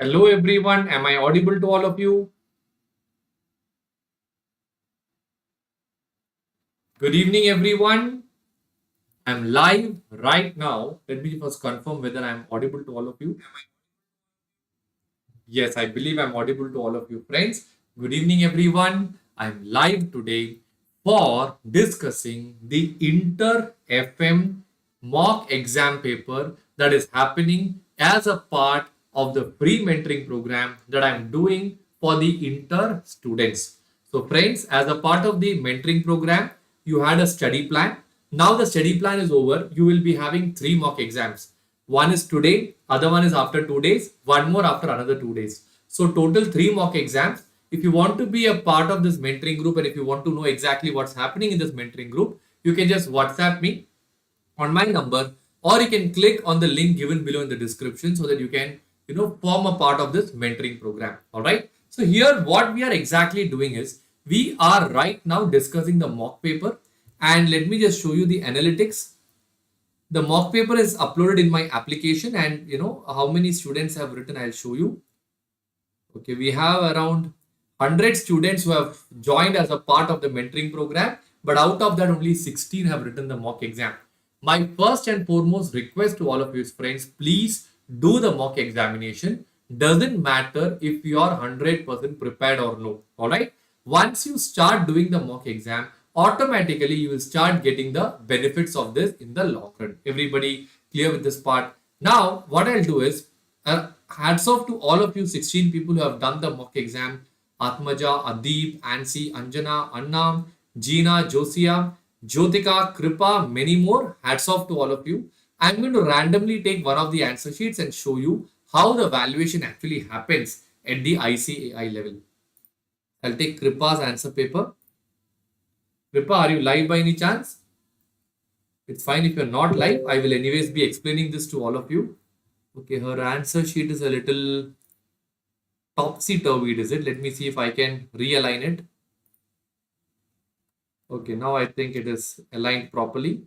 Hello everyone, am I audible to all of you? Good evening everyone. I'm live right now. Let me first confirm whether I'm audible to all of you. Yes, I believe I'm audible to all of you friends. Good evening everyone. I'm live today for discussing the Inter FM mock exam paper that is happening as a part of the free mentoring program that I'm doing for the Inter students. So friends, as a part of the mentoring program, you had a study plan. Now the study plan is over. You will be having 3 mock exams. One is today, other one is after 2 days, one more after another 2 days. So total 3 mock exams. If you want to be a part of this mentoring group and if you want to know exactly what's happening in this mentoring group, you can just WhatsApp me on my number, or you can click on the link given below in the description so that you can form a part of this mentoring program. All right, so here what we are exactly doing is we are right now discussing the mock paper, and let me just show you the analytics. The mock paper is uploaded in my application, and how many students have written, I'll show you. Okay, we have around 100 students who have joined as a part of the mentoring program, but out of that only 16 have written the mock exam. My first and foremost request to all of you friends, please do the mock examination. Doesn't matter if you are 100% prepared or no. All right. Once you start doing the mock exam, automatically you will start getting the benefits of this in the long run. Everybody clear with this part? Now, what I'll do is, hats off to all of you 16 people who have done the mock exam. Atmaja, Adib, Ansi, Anjana, Annam, Jeena, Josia, Jyotika, Kripa, many more. Hats off to all of you. I'm going to randomly take one of the answer sheets and show you how the valuation actually happens at the ICAI level. I'll take Kripa's answer paper. Kripa, are you live by any chance? It's fine if you're not live. I will anyways be explaining this to all of you. Okay, her answer sheet is a little topsy-turvy, is it? Let me see if I can realign it. Okay, now I think it is aligned properly.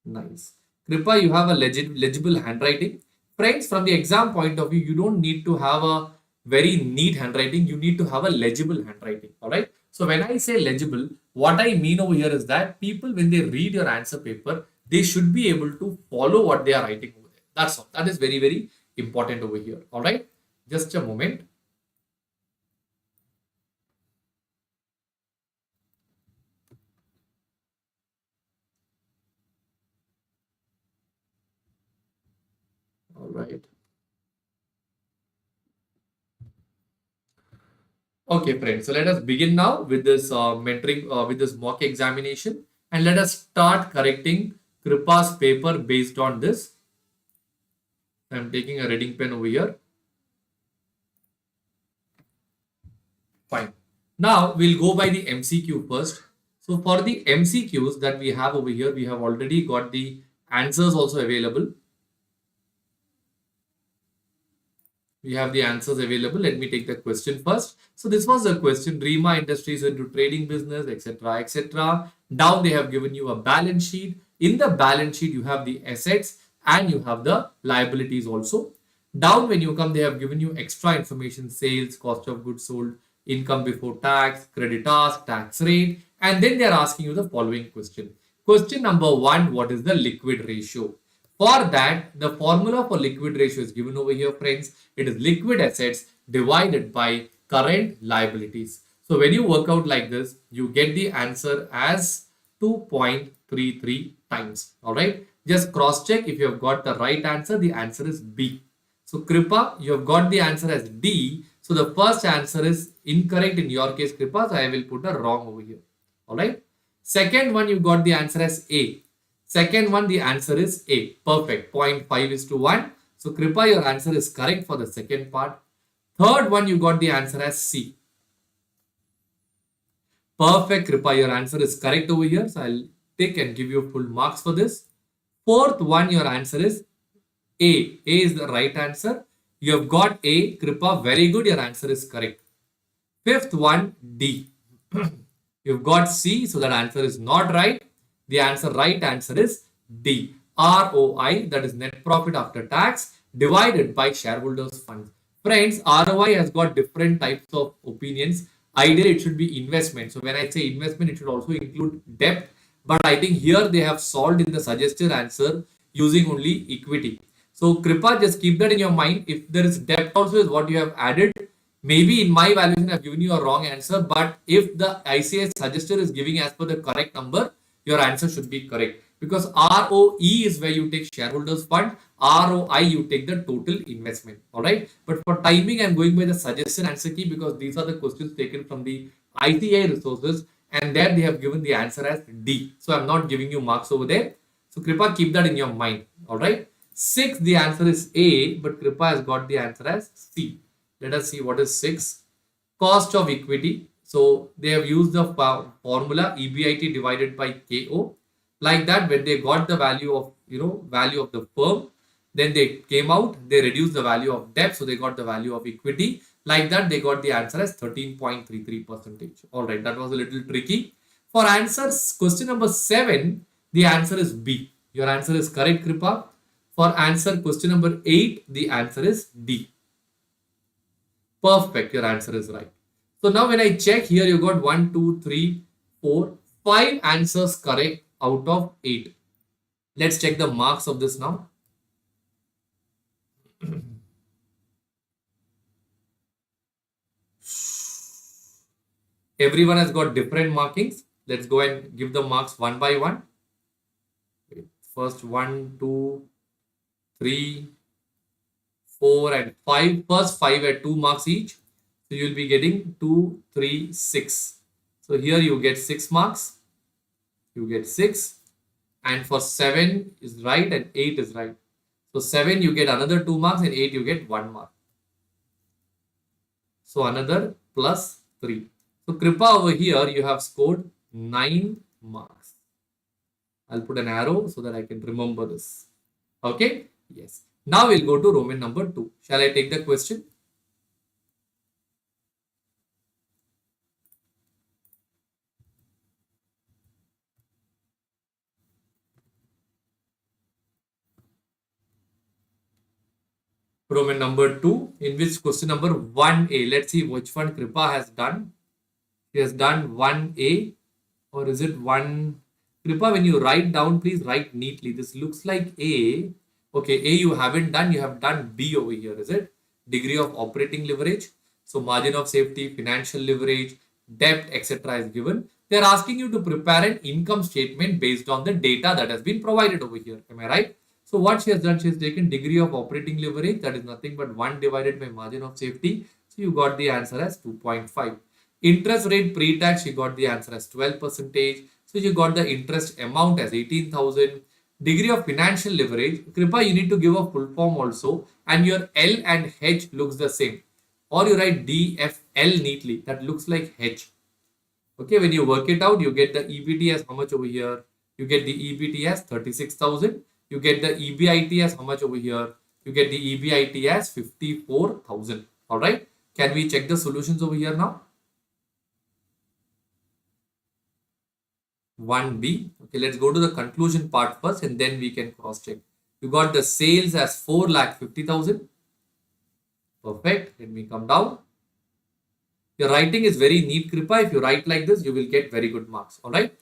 Nice. Kripa, you have a legible handwriting. Friends, from the exam point of view, you don't need to have a very neat handwriting. You need to have a legible handwriting. All right. So when I say legible, what I mean over here is that people, when they read your answer paper, they should be able to follow what they are writing over there. That's all. That is very, very important over here. All right. Just a moment. All right. Okay, friends. So let us begin now with this mentoring, with this mock examination, and let us start correcting Kripa's paper based on this. I'm taking a reading pen over here. Fine. Now we'll go by the MCQ first. So for the MCQs that we have over here, we have already got the answers also available. We have the answers available. Let me take the question first. So this was the question: Rima Industries into trading business, etc., etc. Down they have given you a balance sheet. In the balance sheet, you have the assets and you have the liabilities also. Down when you come, they have given you extra information: sales, cost of goods sold, income before tax, creditors, tax rate, and then they are asking you the following question. Question number 1: what is the liquid ratio? For that, the formula for liquid ratio is given over here, friends. It is liquid assets divided by current liabilities. So when you work out like this, you get the answer as 2.33 times. All right. Just cross check if you have got the right answer. The answer is B. So Kripa, you have got the answer as D. So the first answer is incorrect in your case, Kripa. So I will put a wrong over here. All right. Second one, you got the answer as A. Second one, the answer is A. Perfect. 0.5:1. So Kripa, your answer is correct for the second part. Third one, you got the answer as C. Perfect, Kripa. Your answer is correct over here. So I'll take and give you full marks for this. Fourth one, your answer is A. A is the right answer. You have got A. Kripa, very good. Your answer is correct. Fifth one, D. You've got C. So that answer is not right. The right answer is D. ROI, that is net profit after tax, divided by shareholders funds. Friends, ROI has got different types of opinions. Ideally it should be investment. So when I say investment, it should also include debt, but I think here they have solved in the suggested answer using only equity. So Kripa, just keep that in your mind. If there is debt also is what you have added, maybe in my valuation I've given you a wrong answer, but if the ICS suggested is giving as per the correct number, your answer should be correct. Because ROE is where you take shareholders fund, ROI you take the total investment. All right. But for timing, I'm going by the suggested answer key because these are the questions taken from the ICI resources, and there they have given the answer as D. So I'm not giving you marks over there. So Kripa, keep that in your mind. All right. 6, the answer is A, but Kripa has got the answer as C. Let us see what is 6. Cost of equity. So they have used the formula EBIT divided by KO. Like that, when they got the value of value of the firm, then they came out, they reduced the value of debt, so they got the value of equity. Like that, they got the answer as 13.33%. All right, that was a little tricky. For answers, question number 7, the answer is B. Your answer is correct, Kripa. For answer question number 8, the answer is D. Perfect, your answer is right. So now when I check here, you got 1, 2, 3, 4, 5 answers correct out of 8. Let's check the marks of this now. Everyone has got different markings. Let's go and give the marks one by one. First 1, 2, 3, 4 and 5. First 5 at 2 marks each. So you'll be getting 2, 3, 6. So here you get 6 marks. You get 6. And for 7 is right and 8 is right. So 7 you get another 2 marks and 8 you get 1 mark. So another plus 3. So Kripa, over here you have scored 9 marks. I'll put an arrow so that I can remember this. Okay? Yes. Now we'll go to Roman number 2. Shall I take the question? Roman number 2, in which question number 1A. Let's see which one Kripa has done. He has done 1A, or is it 1? Kripa, when you write down, please write neatly. This looks like A. Okay, A you haven't done. You have done B over here, is it? Degree of operating leverage. So margin of safety, financial leverage, debt, etc. is given. They are asking you to prepare an income statement based on the data that has been provided over here. Am I right? So what she has done, she has taken degree of operating leverage, that is nothing but 1 divided by margin of safety. So you got the answer as 2.5. Interest rate pre-tax, you got the answer as 12%. So you got the interest amount as 18,000. Degree of financial leverage, Kripa, you need to give a full form also, and your L and H looks the same. Or you write DFL neatly, that looks like H. Okay, when you work it out, you get the EBT as how much over here? You get the EBT as 36,000. You get the EBIT as how much over here? You get the EBIT as 54,000. All right. Can we check the solutions over here now? 1B. Okay, let's go to the conclusion part first and then we can cross check. You got the sales as 4,50,000. Perfect. Let me come down. Your writing is very neat, Kripa. If you write like this, you will get very good marks. All right.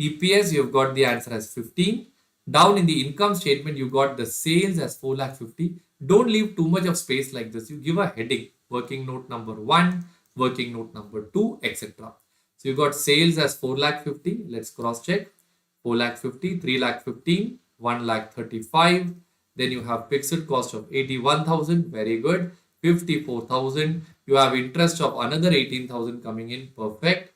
EPS, you've got the answer as 15. Down in the income statement, you got the sales as 4,50,000. Don't leave too much of space like this. You give a heading, working note number 1, working note number 2, etc. So you got sales as 4,50,000. Let's cross check. 4,50,000, 3,15,000, 1,35,000. Then you have fixed cost of 81,000. Very good. 54,000. You have interest of another 18,000 coming in. Perfect.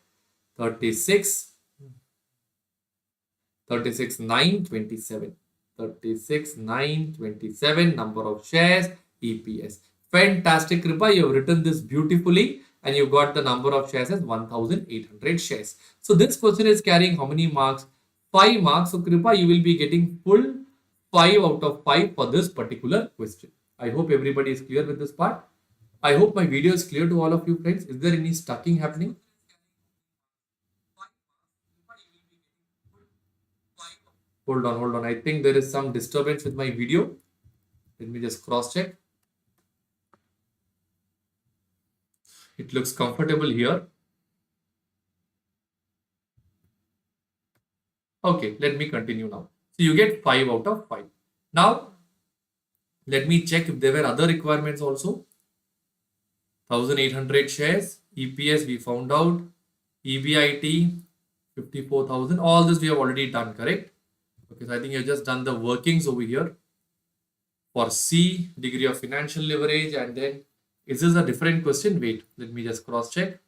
36,927. 36,927 number of shares, EPS. Fantastic, Kripa. You have written this beautifully and you got the number of shares as 1,800 shares. So this question is carrying how many marks? 5 marks. So Kripa, you will be getting full 5 out of 5 for this particular question. I hope everybody is clear with this part. I hope my video is clear to all of you friends. Is there any stucking happening? Hold on. I think there is some disturbance with my video. Let me just cross check. It looks comfortable here. Okay, let me continue now. So you get 5 out of 5. Now, let me check if there were other requirements also. 1800 shares, EPS we found out, EBIT 54,000. All this we have already done, correct? Okay, so I think you've just done the workings over here. For C, degree of financial leverage, and then is this a different question? Wait, let me just cross check.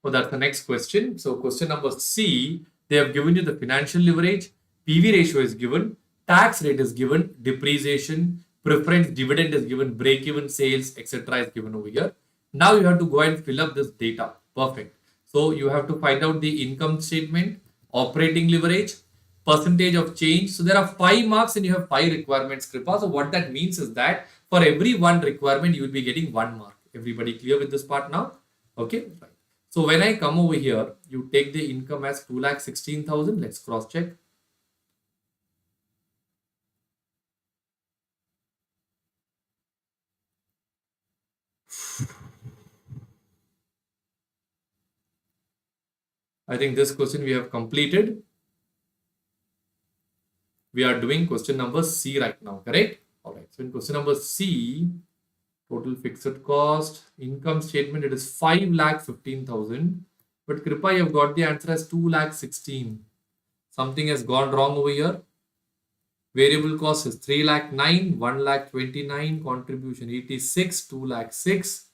Oh, that's the next question. So question number C, they have given you the financial leverage, PV ratio is given, tax rate is given, depreciation, preference dividend is given, break-even sales, etc. is given over here. Now you have to go and fill up this data. Perfect. So you have to find out the income statement, operating leverage, percentage of change. So there are 5 marks and you have 5 requirements, Kripa. So what that means is that for every one requirement, you will be getting 1 mark. Everybody clear with this part now? Okay, right. So when I come over here, you take the income as 2,16,000. Let's cross check. I think this question we have completed. We are doing question number C right now, correct? All right. So in question number C, total fixed cost, income statement, it is 5,15,000. But Kripa, you have got the answer as 2,16,000. Something has gone wrong over here. Variable cost is 3,09,000, 1,29,000, contribution 86, 2,06,000.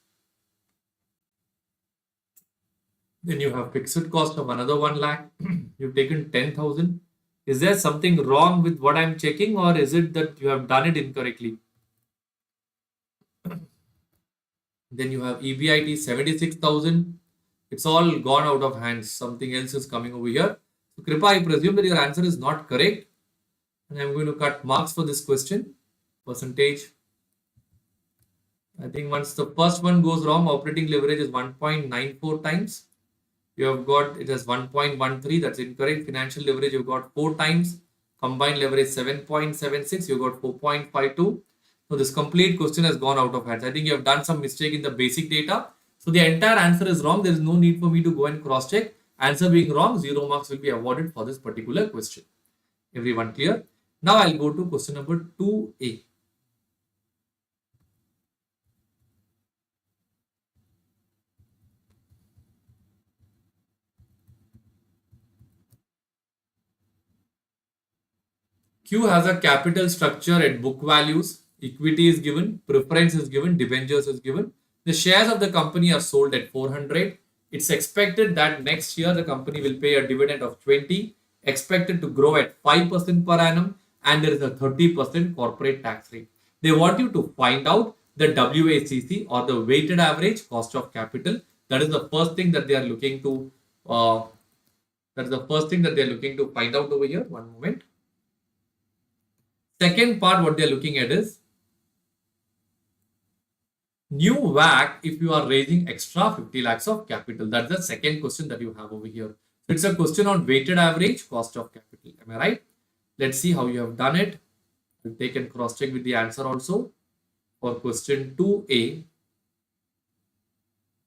Then you have fixed cost of another 1 lakh. You've taken 10,000. Is there something wrong with what I'm checking, or is it that you have done it incorrectly? Then you have EBIT 76,000. It's all gone out of hands. Something else is coming over here. So Kripa, I presume that your answer is not correct. And I'm going to cut marks for this question. Percentage. I think once the first one goes wrong, operating leverage is 1.94 times. You have got it as 1.13. That's incorrect. Financial leverage, you've got 4 times. Combined leverage 7.76. You got 4.52. So this complete question has gone out of hands. I think you have done some mistake in the basic data. So the entire answer is wrong. There is no need for me to go and cross check. Answer being wrong, 0 marks will be awarded for this particular question. Everyone clear? Now I'll go to question number 2A. Q has a capital structure at book values. Equity is given, preference is given, debentures is given. The shares of the company are sold at 400. It's expected that next year the company will pay a dividend of 20, expected to grow at 5% per annum, and there is a 30% corporate tax rate. They want you to find out the WACC, or the weighted average cost of capital. That is the first thing that they are looking to find out over here. One moment. Second part, what they're looking at is new WACC if you are raising extra 50 lakhs of capital. That's the second question that you have over here. So it's a question on weighted average cost of capital. Am I right? Let's see how you have done it. We'll take and cross check with the answer also. For question 2A,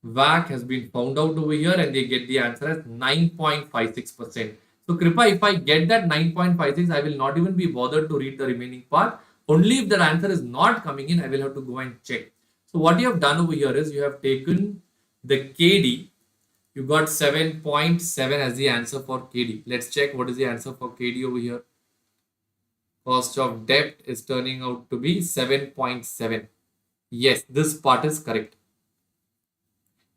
WACC has been found out over here and they get the answer as 9.56%. So Kripa, if I get that 9.56, I will not even be bothered to read the remaining part. Only if that answer is not coming in, I will have to go and check. So what you have done over here is you have taken the KD. You got 7.7 as the answer for KD. Let's check what is the answer for KD over here. Cost of debt is turning out to be 7.7. Yes, this part is correct.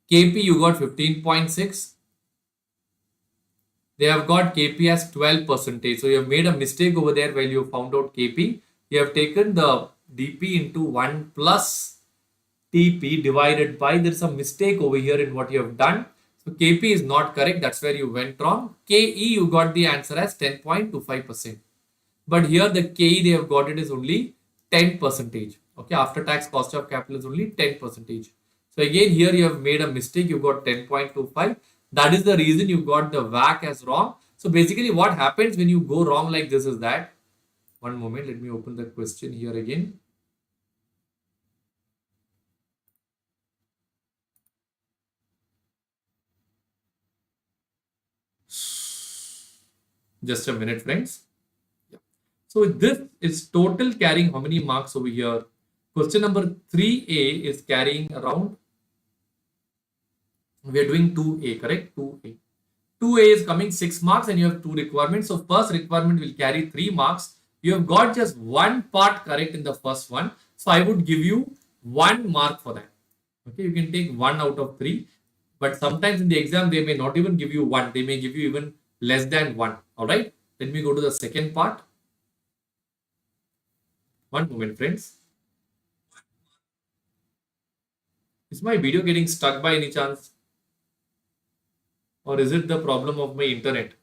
KP, you got 15.6. They have got KP as 12%. So you have made a mistake over there while you found out KP. You have taken the DP into 1 plus TP divided by, there's a mistake over here in what you have done. So KP is not correct. That's where you went wrong. KE, you got the answer as 10.25%. But here the KE, they have got it is only 10%. Okay, after tax cost of capital is only 10%. So again, here you have made a mistake. You got 10.25. That is the reason you got the WACC as wrong. So basically what happens when you go wrong like this is that, one moment, let me open the question here again. Just a minute, friends. Yeah. So this is total carrying how many marks over here? Question number 3A is carrying around, we are doing 2A, correct? 2A. 2A is coming 6 marks and you have two requirements. So first requirement will carry 3 marks. You have got just one part correct in the first one. So I would give you 1 mark for that. Okay, you can take 1 out of 3. But sometimes in the exam, they may not even give you 1. They may give you even less than 1. Alright, let me go to the second part. One moment, friends. Is my video getting stuck by any chance? Or is it the problem of my internet?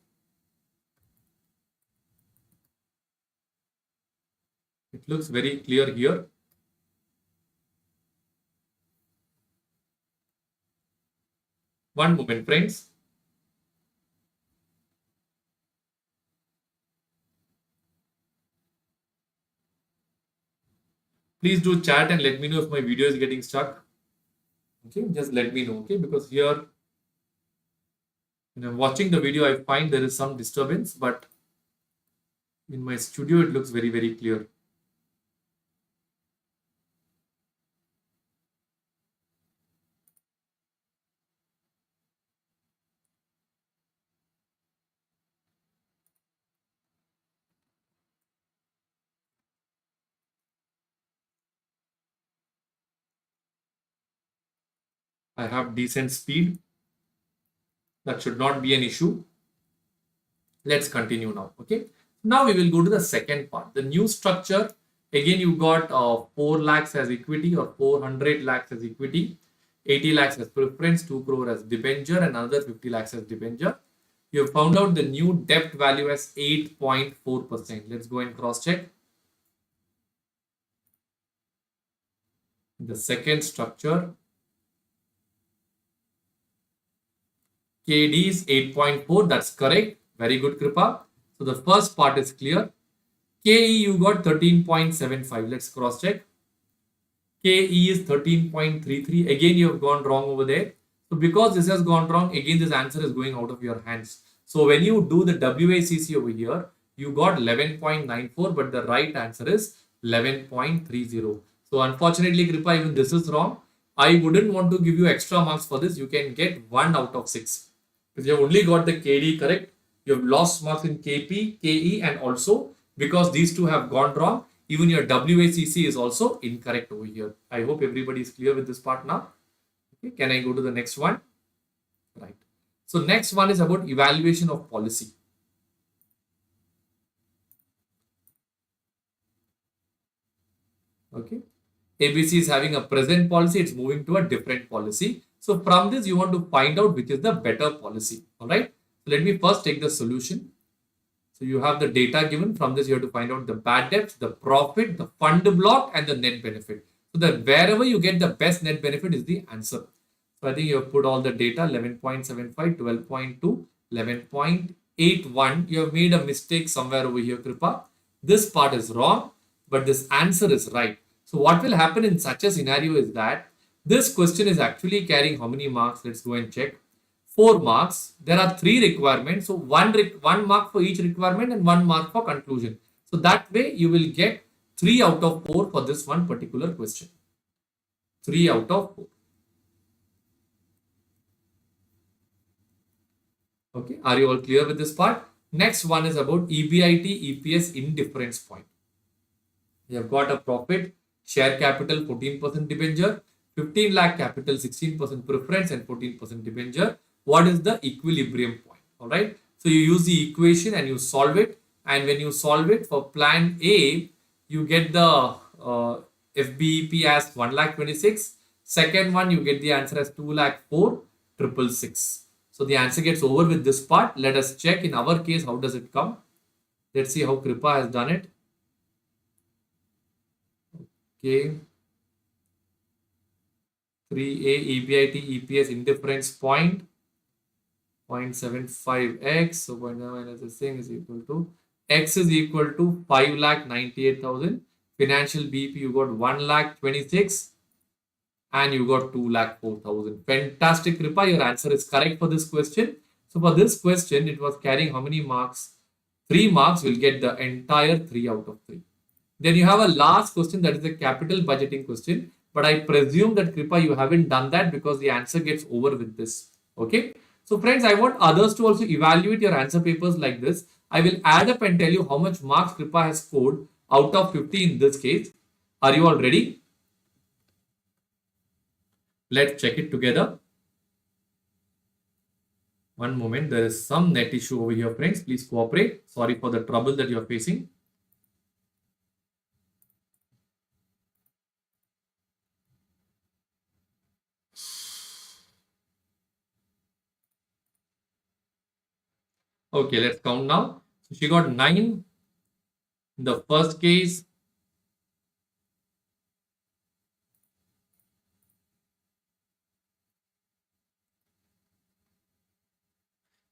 It looks very clear here. One moment, friends. Please do chat and let me know if my video is getting stuck. Okay, just let me know. Okay, because here when I'm watching the video, I find there is some disturbance, but in my studio, it looks very, very clear. I have decent speed. That should not be an issue. Let's continue now. Okay. Now we will go to the second part. The new structure. Again, you got 4 lakhs as equity or 400 lakhs as equity, 80 lakhs as preference, 2 crore as debenture, and another 50 lakhs as debenture. You have found out the new debt value as 8.4%. Let's go and cross check. The second structure, KD is 8.4. That's correct. Very good, Kripa. So the first part is clear. KE you got 13.75. Let's cross check. KE is 13.33. Again, you have gone wrong over there. So because this has gone wrong, again, this answer is going out of your hands. So when you do the WACC over here, you got 11.94, but the right answer is 11.30. So unfortunately, Kripa, even this is wrong. I wouldn't want to give you extra marks for this. You can get 1 out of 6. Because you have only got the KD correct. You have lost marks in KP, KE, and also because these two have gone wrong, even your WACC is also incorrect over here. I hope everybody is clear with this part now. Okay, can I go to the next one? Right. So next one is about evaluation of policy. Okay. ABC is having a present policy, it's moving to a different policy. So from this, you want to find out which is the better policy. All right. So let me first take the solution. So you have the data given. From this, you have to find out the bad debts, the profit, the fund block, and the net benefit. So that wherever you get the best net benefit is the answer. So I think you have put all the data 11.75, 12.2, 11.81. You have made a mistake somewhere over here, Kripa. This part is wrong, but this answer is right. So what will happen in such a scenario is that this question is actually carrying how many marks? Let's go and check. 4 marks. There are 3 requirements. So one mark for each requirement and 1 mark for conclusion. So that way you will get 3 out of 4 for this one particular question. 3 out of 4. Okay. Are you all clear with this part? Next one is about EBIT, EPS indifference point. You have got a profit, share capital 14% debenture, 15 lakh capital 16% preference and 14% debenture. What is the equilibrium point? All right. So you use the equation and you solve it. And when you solve it for plan A, you get the FBEP as 1 lakh 26. Second one, you get the answer as 2 lakh 4 666. So the answer gets over with this part. Let us check in our case, how does it come? Let's see how Kripa has done it. Okay. 3A EBIT EPS indifference point. 0.75x. So 0.9 minus this thing is equal to x is equal to 5,98,000. Financial BP, you got 1,26,000 and you got 2,04,000. Fantastic, Kripa. Your answer is correct for this question. So for this question, it was carrying how many marks? 3 marks. Will get the entire 3 out of 3. Then you have a last question, that is a capital budgeting question. But I presume that Kripa, you haven't done that because the answer gets over with this. Okay. So friends, I want others to also evaluate your answer papers like this. I will add up and tell you how much marks Kripa has scored out of 50 in this case. Are you all ready? Let's check it together. One moment. There is some net issue over here, friends. Please cooperate. Sorry for the trouble that you are facing. Okay, let's count now. So she got 9 in the first case.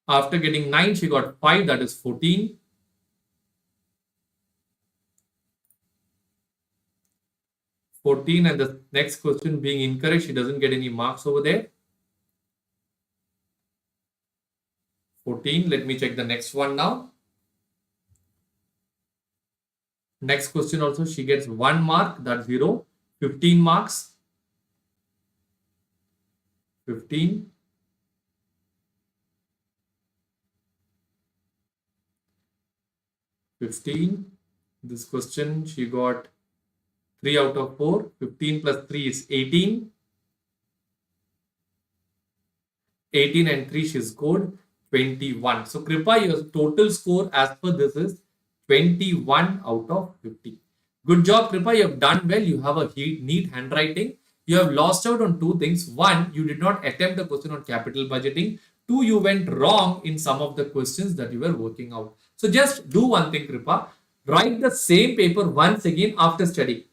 After getting 9, she got 5, that is 14. 14, and the next question being incorrect, she doesn't get any marks over there. 14. Let me check the next one now. Next question also, she gets 1 mark, that's 0. 15 marks. 15. 15. This question, she got 3 out of 4. 15 plus 3 is 18. 18 and 3, she scored 21. So Kripa, your total score as per this is 21 out of 50. Good job, Kripa. You have done well. You have a neat handwriting. You have lost out on 2 things. 1, you did not attempt the question on capital budgeting. 2, you went wrong in some of the questions that you were working out. So just do one thing, Kripa. Write the same paper once again after studying.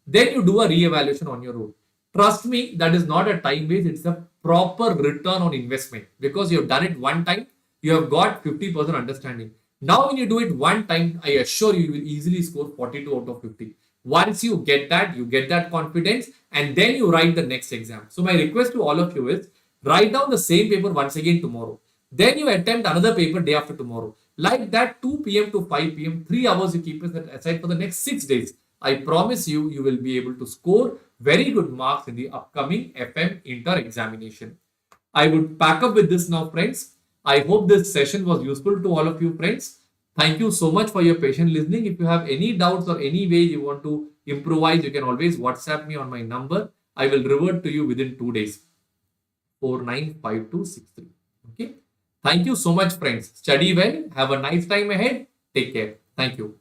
Then you do a re-evaluation on your own. Trust me, that is not a time waste. It's a proper return on investment because you have done it one time. You have got 50% understanding. Now, when you do it one time, I assure you, you will easily score 42 out of 50. Once you get that confidence, and then you write the next exam. So my request to all of you is write down the same paper once again tomorrow. Then you attempt another paper day after tomorrow. Like that, 2 p.m. to 5 p.m., 3 hours you keep aside for the next 6 days. I promise you, you will be able to score very good marks in the upcoming FM inter examination. I would pack up with this now, friends. I hope this session was useful to all of you, friends. Thank you so much for your patient listening. If you have any doubts or any way you want to improvise, you can always WhatsApp me on my number. I will revert to you within 2 days. 495263. Okay. Thank you so much, friends. Study well. Have a nice time ahead. Take care. Thank you.